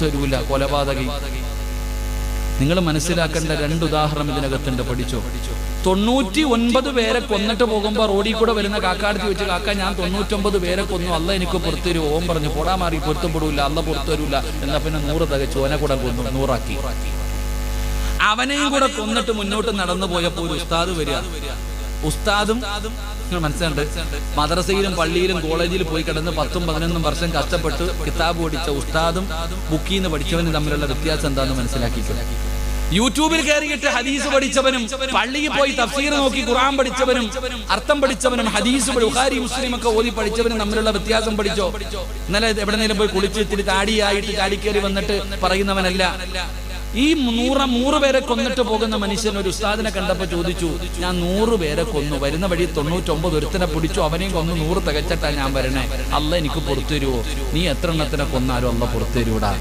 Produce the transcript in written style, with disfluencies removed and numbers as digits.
പുറത്തു വരൂല, കൊലപാതകി. നിങ്ങൾ മനസ്സിലാക്കേണ്ട 2 ഉദാഹരണം ഇതിനകത്തുണ്ട്, പഠിച്ചോ. 99 പേരെ കൊന്നിട്ട് പോകുമ്പോ റോഡിൽ കൂടെ വരുന്ന കാക്കാടുത്ത് വെച്ച്, കാക്ക ഞാൻ 99 പേരെ കൊന്നു, അല്ല എനിക്ക് പുറത്തു തരൂ. ഓം പറഞ്ഞു, പോടാ മാറി, പൊരുത്തപ്പെടൂല, അല്ല പുറത്തു വരൂല. എന്നാ പിന്നെ 100 തികച്ചു, ഓനെ കൂടെ കൊന്നു, 100 ആക്കി. അവനെയും കൂടെ കൊന്നിട്ട് മുന്നോട്ട് നടന്നു പോയപ്പോ ഒരു ഉസ്താദ് വരിക. ഉസ്താദും മനസ്സിലുണ്ട്, മദ്രസയിലും പള്ളിയിലും കോളേജിൽ പോയി കിടന്ന് 10-11 വർഷം കഷ്ടപ്പെട്ട് കിതാബ് പഠിച്ച ഉസ്താദും ബുക്കിന്ന് പഠിച്ചവനും തമ്മിലുള്ള വ്യത്യാസം എന്താണെന്ന് മനസ്സിലാക്കിയിട്ടുണ്ട്. യൂട്യൂബിൽ കയറിയിട്ട് ഹദീസ് പഠിച്ചവനും പള്ളിയിൽ പോയി തഫ്സീർ നോക്കി ഖുർആൻ പഠിച്ചവനും അർത്ഥം പഠിച്ചവനും ഹദീസ് ബുഖാരി മുസ്ലിം ഒക്കെ ഓതി പഠിച്ചവനും തമ്മിലുള്ള വ്യത്യാസം പഠിച്ചോ. ഇന്നലെ എവിടെന്നെങ്കിലും പോയി കുളിച്ച് ഇത്തിരി താടിയായിട്ട് ചാടിക്കേറി വന്നിട്ട് പറയുന്നവനല്ല. ഈ 100 പേരെ കൊന്നിട്ട് പോകുന്ന മനുഷ്യൻ ഒരു ഉസ്താദിനെ കണ്ടപ്പോ ചോദിച്ചു, ഞാൻ 100 പേരെ കൊന്നു, വരുന്ന വഴി 99 ഒരുത്തനെ പിടിച്ചു, അവനെയും കൊന്നു, 100 തികച്ചിട്ടാ ഞാൻ വരണേ, അല്ല എനിക്ക് പുറത്തു തരുവോ? നീ എത്ര എണ്ണത്തിനെ കൊന്നാലും അല്ല പുറത്തു തരൂടാ.